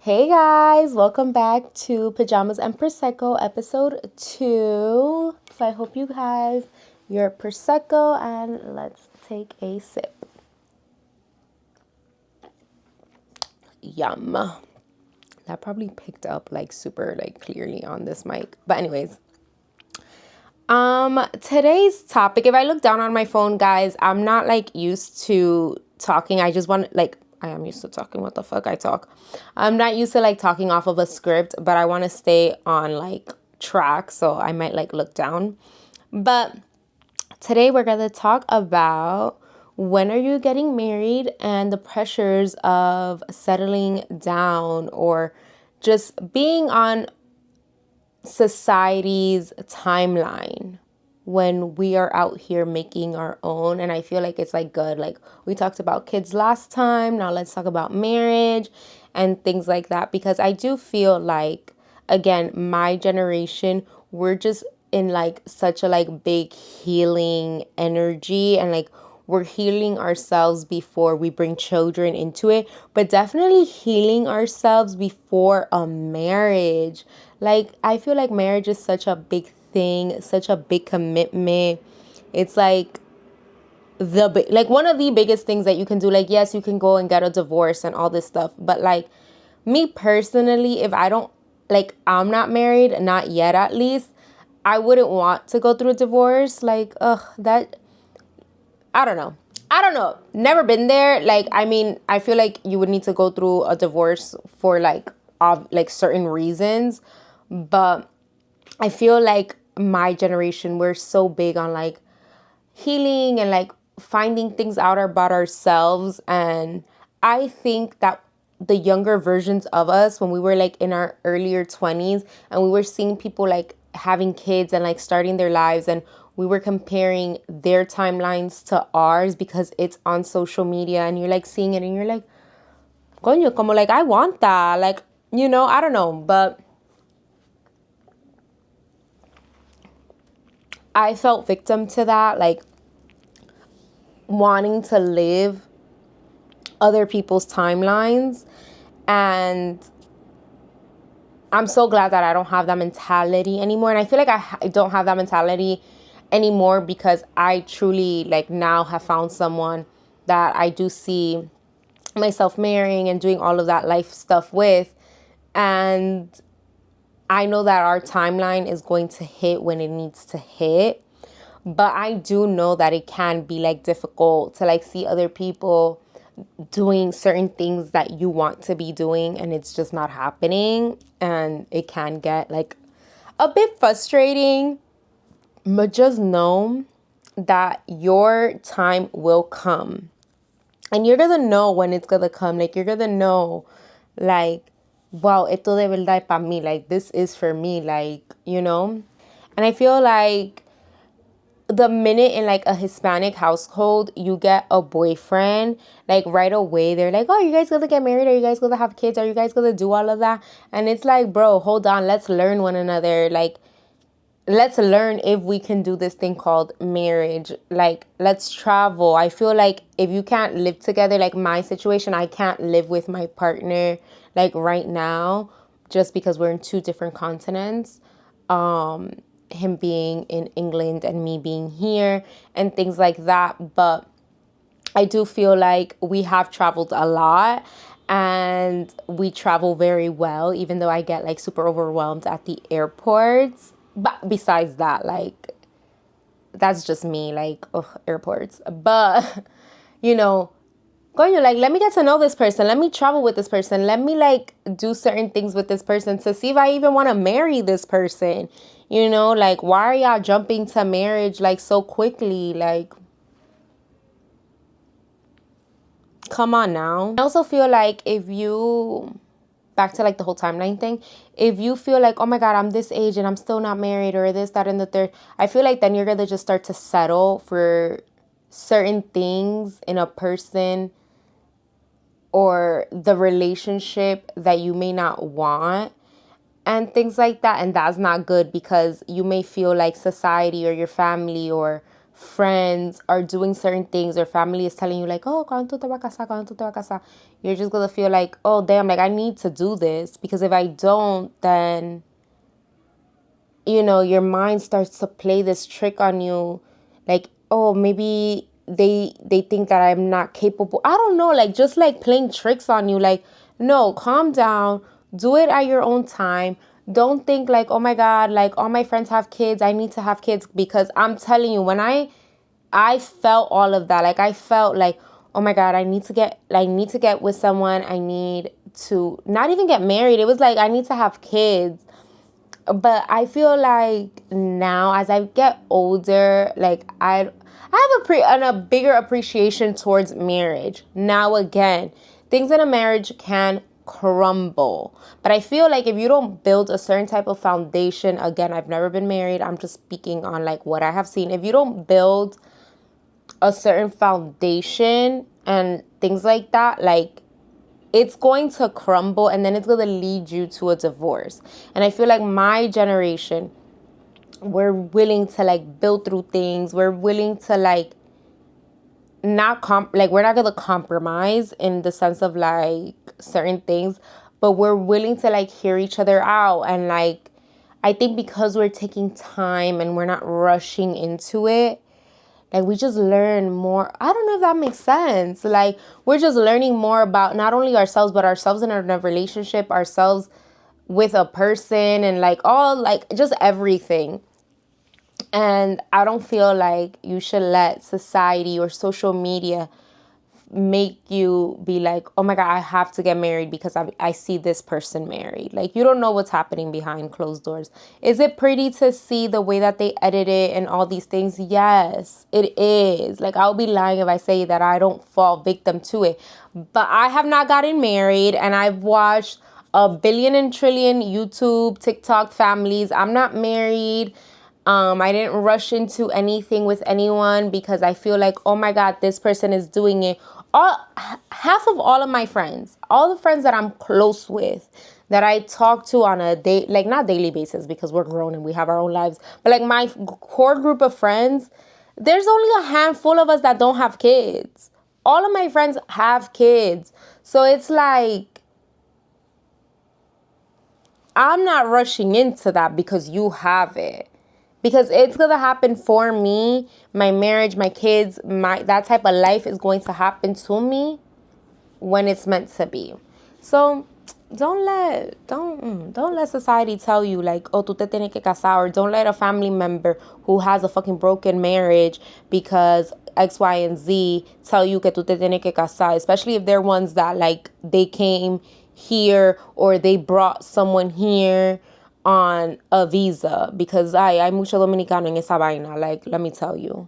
Hey guys, welcome back to Pajamas and Prosecco episode 2. So I hope you have your Prosecco and let's take a sip. Yum. That probably picked up super clearly on this mic. But anyways, today's topic, if I look down on my phone, guys, I'm not used to talking. I just want I am used to talking. What the fuck I talk. I'm not used to talking off of a script, but I want to stay on track, so I might look down. But today we're going to talk about when are you getting married and the pressures of settling down or just being on society's timeline when we are out here making our own. And I feel like it's good. We talked about kids last time. Now let's talk about marriage and things like that, because I do feel again, my generation, we're just in such a big healing energy, and we're healing ourselves before we bring children into it, but definitely healing ourselves before a marriage. I feel like marriage is such a big thing, such a big commitment. It's one of the biggest things that you can do. Yes, you can go and get a divorce and all this stuff, but me personally, if I don't I'm not married, not yet at least, I wouldn't want to go through a divorce. That, I don't know. Never been there. I feel like you would need to go through a divorce for certain reasons, but I feel like my generation, we're so big on healing and finding things out about ourselves. And I think that the younger versions of us, when we were in our earlier 20s and we were seeing people having kids and starting their lives, and we were comparing their timelines to ours because it's on social media, and you're seeing it and you're coño, como I want that. I don't know, but I felt victim to that, wanting to live other people's timelines. And I'm so glad that I don't have that mentality anymore. And I feel like I don't have that mentality anymore because I truly now have found someone that I do see myself marrying and doing all of that life stuff with. And I know that our timeline is going to hit when it needs to hit. But I do know that it can be difficult to see other people doing certain things that you want to be doing and it's just not happening. And it can get a bit frustrating. But just know that your time will come. And you're going to know when it's going to come. You're going to know wow, esto de verdad es para mí. This is for me. And I feel the minute in a Hispanic household you get a boyfriend, right away they're oh, you guys gonna get married? Are you guys gonna have kids? Are you guys gonna do all of that? And it's bro, hold on, let's learn one another. Let's learn if we can do this thing called marriage. Let's travel. I feel if you can't live together, my situation, I can't live with my partner right now just because we're in two different continents. Him being in England and me being here and things like that. But I do feel we have traveled a lot and we travel very well, even though I get super overwhelmed at the airports. But besides that, that's just me, airports. But, coño, let me get to know this person. Let me travel with this person. Let me do certain things with this person to see if I even want to marry this person. Why are y'all jumping to marriage so quickly? Come on now. I also feel if you, back to the whole timeline thing, if you feel oh my God, I'm this age and I'm still not married or this, that, and the third, I feel then you're going to just start to settle for certain things in a person or the relationship that you may not want and things like that. And that's not good because you may feel society or your family or friends are doing certain things, or family is telling you like, oh, ¿cuándo tú te vas a casar? ¿Cuándo tú te vas a casar? You're just going to feel like, oh, damn, like I need to do this, because if I don't, then, you know, your mind starts to play this trick on you. Like, oh, maybe they think that I'm not capable. I don't know, like just like playing tricks on you. Like, no, calm down. Do it at your own time. Don't think like, oh my God, like all my friends have kids, I need to have kids. Because I'm telling you, when I felt all of that. Like I felt like, oh my God, I need to get with someone. I need to not even get married. It was like I need to have kids. But I feel like now, as I get older, like I have a bigger appreciation towards marriage. Now again, things in a marriage can crumble. But I feel like if you don't build a certain type of foundation, again, I've never been married. I'm just speaking on like what I have seen. If you don't build a certain foundation and things like that, like it's going to crumble, and then it's going to lead you to a divorce. And I feel like my generation, we're willing to like build through things. We're willing to like we're not going to compromise in the sense of like certain things, but we're willing to like hear each other out. And like, I think because we're taking time and we're not rushing into it, like we just learn more. I don't know if that makes sense. Like we're just learning more about not only ourselves, but ourselves in a relationship, ourselves with a person, and like all like just everything. And I don't feel like you should let society or social media make you be like, oh my God, I have to get married because I see this person married. Like, you don't know what's happening behind closed doors. Is it pretty to see the way that they edit it and all these things? Yes, it is. Like, I'll be lying if I say that I don't fall victim to it. But I have not gotten married, and I've watched a billion and trillion YouTube, TikTok families. I'm not married. I didn't rush into anything with anyone because I feel like, oh my God, this person is doing it. Half of all of my friends, all the friends that I'm close with, that I talk to on a day, like not daily basis because we're grown and we have our own lives, but like my core group of friends, there's only a handful of us that don't have kids. All of my friends have kids. So it's like, I'm not rushing into that because you have it. Because it's going to happen for me, my marriage, my kids, that type of life is going to happen to me when it's meant to be. So don't let society tell you like, oh, tú te tienes que casar, or don't let a family member who has a fucking broken marriage because X, Y, and Z tell you que tú te tienes que casar, especially if they're ones that like they came here or they brought someone here on a visa, because hay mucho dominicano en esa vaina, like, let me tell you.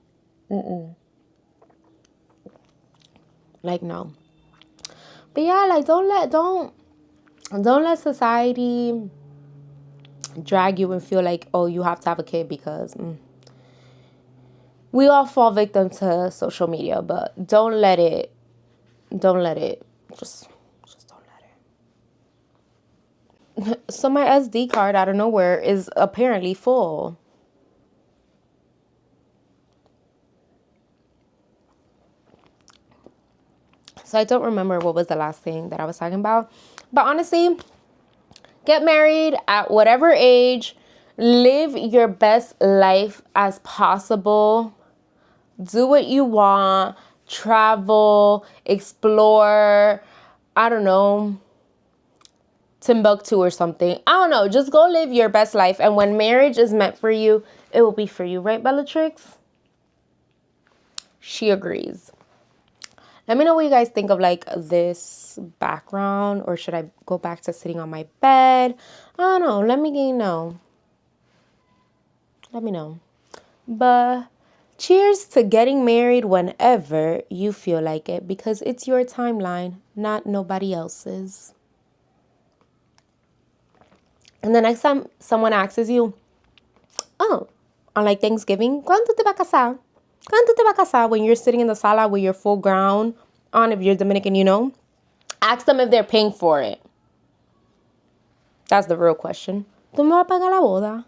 Like, no. But yeah, like, don't let society drag you and feel like, oh, you have to have a kid, because we all fall victim to social media, but don't let it, just don't let it. So my SD card out of nowhere is apparently full. So I don't remember what was the last thing that I was talking about. But honestly, get married at whatever age. Live your best life as possible. Do what you want. Travel. Explore. I don't know. Timbuktu or something. I don't know. Just go live your best life. And when marriage is meant for you, it will be for you. Right, Bellatrix? She agrees. Let me know what you guys think of like this background, or should I go back to sitting on my bed? I don't know. Let me know. Let me know. But cheers to getting married whenever you feel like it, because it's your timeline, not nobody else's. And the next time someone asks you, oh, on like Thanksgiving, ¿cuándo te vas a casar? ¿Cuándo te vas a casar? When you're sitting in the sala with your full gown on, if you're Dominican, you know, ask them if they're paying for it. That's the real question. ¿Tú me vas a pagar la boda?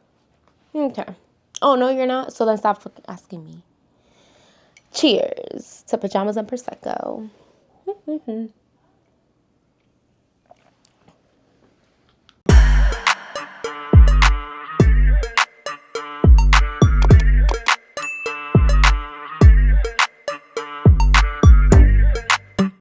Okay. Oh, no, you're not? So then stop asking me. Cheers to pajamas and Prosecco.